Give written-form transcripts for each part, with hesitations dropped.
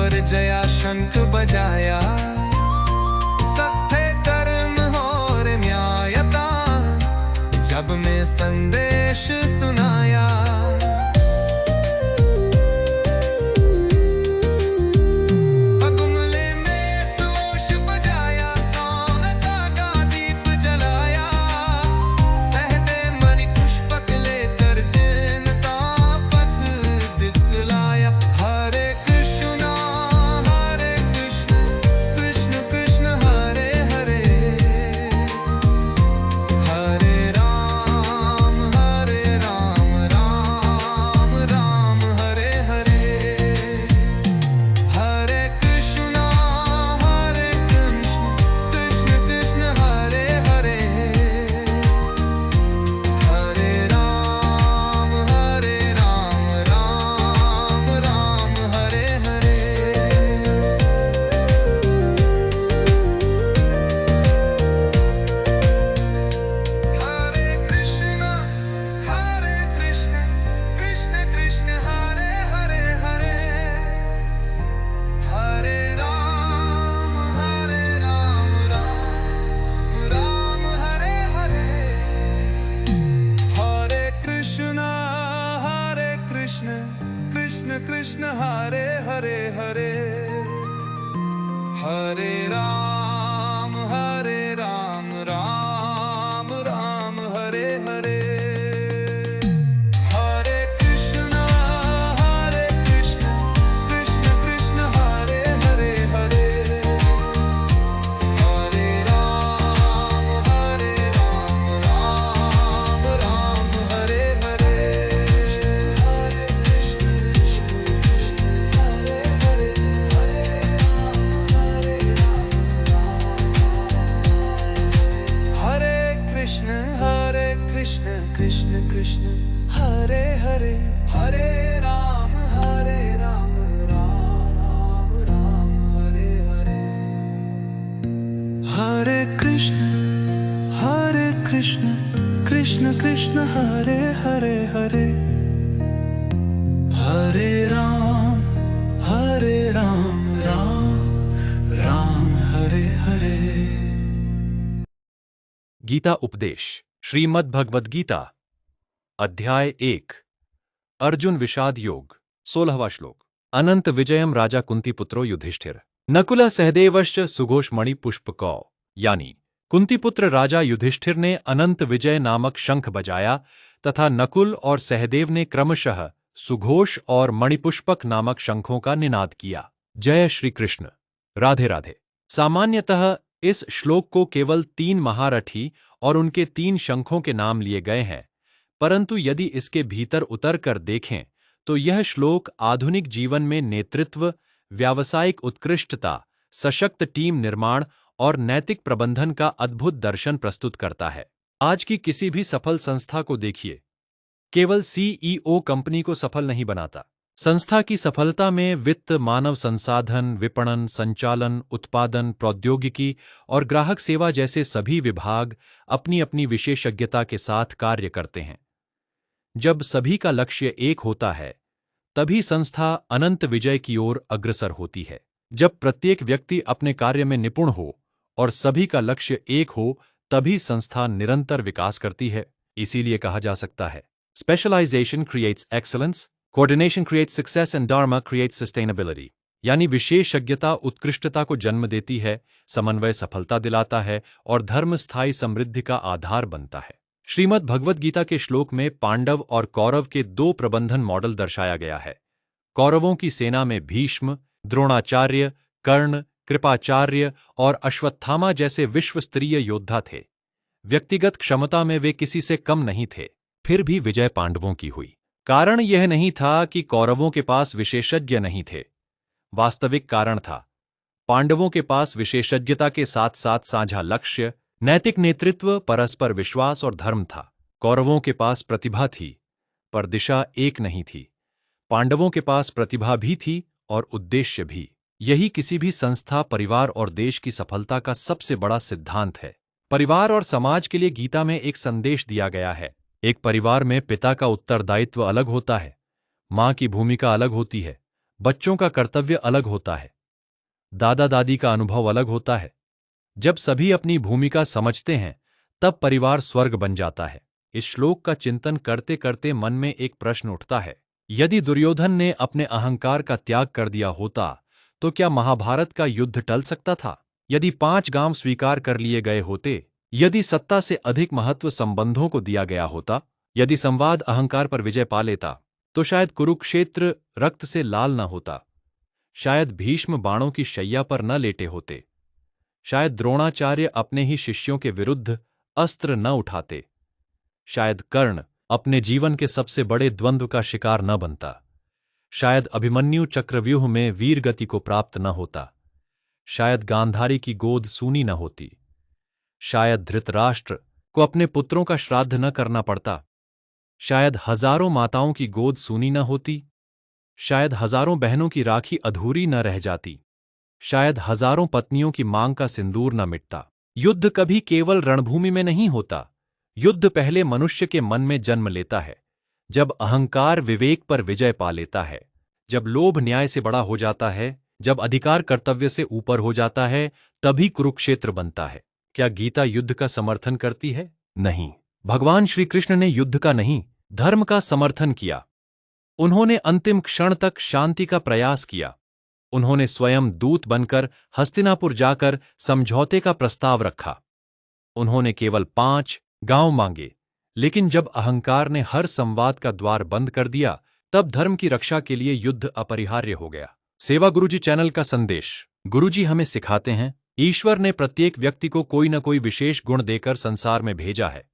पर जया शंख बजाया, सत्य कर्म और न्यायता जब में संदेश सुनाया। कृष्ण कृष्ण हरे हरे हरे, हरे राम राम राम हरे हरे। हरे कृष्ण कृष्ण कृष्ण हरे हरे हरे, हरे राम राम राम हरे हरे। कृष्ण कृष्ण हरे हरे, हरे राम राम राम हरे हरे। हरे कृष्ण कृष्ण कृष्ण हरे हरे हरे, हरे राम राम राम हरे हरे। गीता उपदेश श्रीमद् भगवद गीता अध्याय 1 अर्जुन विषाद योग 16वां श्लोक। अनंत विजयम राजा कुंती पुत्रो युधिष्ठिर नकुल सहदेवश्च सुघोष मणि पुष्पकौ। यानी कुंती पुत्र राजा युधिष्ठिर ने अनंत विजय नामक शंख बजाया तथा नकुल और सहदेव ने क्रमशः सुघोष और मणिपुष्पक नामक शंखों का निनाद किया। जय श्री कृष्ण। राधे राधे। सामान्यतः इस श्लोक को केवल 3 महारथी और उनके 3 शंखों के नाम लिए गए हैं, परंतु यदि इसके भीतर उतरकर देखें तो यह श्लोक आधुनिक जीवन में नेतृत्व, व्यावसायिक उत्कृष्टता, सशक्त टीम निर्माण और नैतिक प्रबंधन का अद्भुत दर्शन प्रस्तुत करता है। आज की किसी भी सफल संस्था को देखिए, केवल सीईओ कंपनी को सफल नहीं बनाता। संस्था की सफलता में वित्त, मानव संसाधन, विपणन, संचालन, उत्पादन, प्रौद्योगिकी और ग्राहक सेवा जैसे सभी विभाग अपनी अपनी विशेषज्ञता के साथ कार्य करते हैं। जब सभी का लक्ष्य एक होता है, तभी संस्था अनंत विजय की ओर अग्रसर होती है। जब प्रत्येक व्यक्ति अपने कार्य में निपुण हो और सभी का लक्ष्य एक हो, तभी संस्था निरंतर विकास करती है। इसीलिए कहा जा सकता है, specialization creates excellence, coordination creates success and dharma creates sustainability. यानी विशेषज्ञता उत्कृष्टता को जन्म देती है, समन्वय सफलता दिलाता है और धर्म स्थायी समृद्धि का आधार बनता है। श्रीमद् भगवद गीता के श्लोक में पांडव और कौरव के 2 प्रबंधन मॉडल दर्शाया गया है। कौरवों की सेना में भीष्म, द्रोणाचार्य, कर्ण, कृपाचार्य और अश्वत्थामा जैसे विश्वस्तरीय योद्धा थे। व्यक्तिगत क्षमता में वे किसी से कम नहीं थे, फिर भी विजय पांडवों की हुई। कारण यह नहीं था कि कौरवों के पास विशेषज्ञ नहीं थे। वास्तविक कारण था, पांडवों के पास विशेषज्ञता के साथ साथ साझा लक्ष्य, नैतिक नेतृत्व, परस्पर विश्वास और धर्म था। कौरवों के पास प्रतिभा थी, पर दिशा एक नहीं थी। पांडवों के पास प्रतिभा भी थी और उद्देश्य भी। यही किसी भी संस्था, परिवार और देश की सफलता का सबसे बड़ा सिद्धांत है। परिवार और समाज के लिए गीता में एक संदेश दिया गया है। एक परिवार में पिता का उत्तरदायित्व अलग होता है, मां की भूमिका अलग होती है, बच्चों का कर्तव्य अलग होता है, दादा दादी का अनुभव अलग होता है। जब सभी अपनी भूमिका समझते हैं, तब परिवार स्वर्ग बन जाता है। इस श्लोक का चिंतन करते करते मन में एक प्रश्न उठता है, यदि दुर्योधन ने अपने अहंकार का त्याग कर दिया होता, तो क्या महाभारत का युद्ध टल सकता था? यदि 5 गांव स्वीकार कर लिए गए होते, यदि सत्ता से अधिक महत्व संबंधों को दिया गया होता, यदि संवाद अहंकार पर विजय पा लेता, तो शायद कुरुक्षेत्र रक्त से लाल न होता, शायद भीष्म बाणों की शैया पर न लेटे होते, शायद द्रोणाचार्य अपने ही शिष्यों के विरुद्ध अस्त्र न उठाते, शायद कर्ण अपने जीवन के सबसे बड़े द्वंद्व का शिकार न बनता, शायद अभिमन्यु चक्रव्यूह में वीरगति को प्राप्त न होता, शायद गांधारी की गोद सूनी न होती, शायद धृतराष्ट्र को अपने पुत्रों का श्राद्ध न करना पड़ता, शायद हजारों माताओं की गोद सूनी न होती, शायद हजारों बहनों की राखी अधूरी न रह जाती, शायद हजारों पत्नियों की मांग का सिंदूर न मिटता। युद्ध कभी केवल रणभूमि में नहीं होता। युद्ध पहले मनुष्य के मन में जन्म लेता है, जब अहंकार विवेक पर विजय पा लेता है, जब लोभ न्याय से बड़ा हो जाता है, जब अधिकार कर्तव्य से ऊपर हो जाता है, तभी कुरुक्षेत्र बनता है। क्या गीता युद्ध का समर्थन करती है? नहीं। भगवान श्री कृष्ण ने युद्ध का नहीं, धर्म का समर्थन किया। उन्होंने अंतिम क्षण तक शांति का प्रयास किया। उन्होंने स्वयं दूत बनकर हस्तिनापुर जाकर समझौते का प्रस्ताव रखा। उन्होंने केवल 5 गांव मांगे, लेकिन जब अहंकार ने हर संवाद का द्वार बंद कर दिया, तब धर्म की रक्षा के लिए युद्ध अपरिहार्य हो गया। सेवा गुरुजी चैनल का संदेश। गुरुजी हमें सिखाते हैं, ईश्वर ने प्रत्येक व्यक्ति को कोई न कोई विशेष गुण देकर संसार में भेजा है।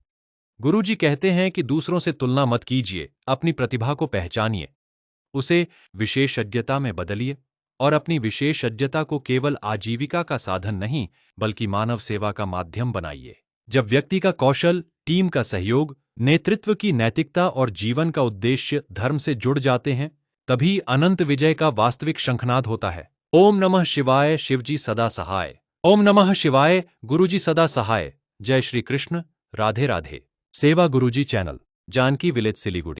गुरुजी कहते हैं कि दूसरों से तुलना मत कीजिए, अपनी प्रतिभा को पहचानिए, उसे विशेषज्ञता में बदलिए और अपनी विशेषज्ञता को केवल आजीविका का साधन नहीं, बल्कि मानव सेवा का माध्यम बनाइए। जब व्यक्ति का कौशल, टीम का सहयोग, नेतृत्व की नैतिकता और जीवन का उद्देश्य धर्म से जुड़ जाते हैं, तभी अनंत विजय का वास्तविक शंखनाद होता है। ओम नमः शिवाय, शिवजी सदा सहाय। ओम नमः शिवाय, गुरुजी सदा सहाय। जय श्री कृष्ण, राधे राधे। सेवा गुरुजी चैनल, जानकी विलेज, सिलीगुड़ी।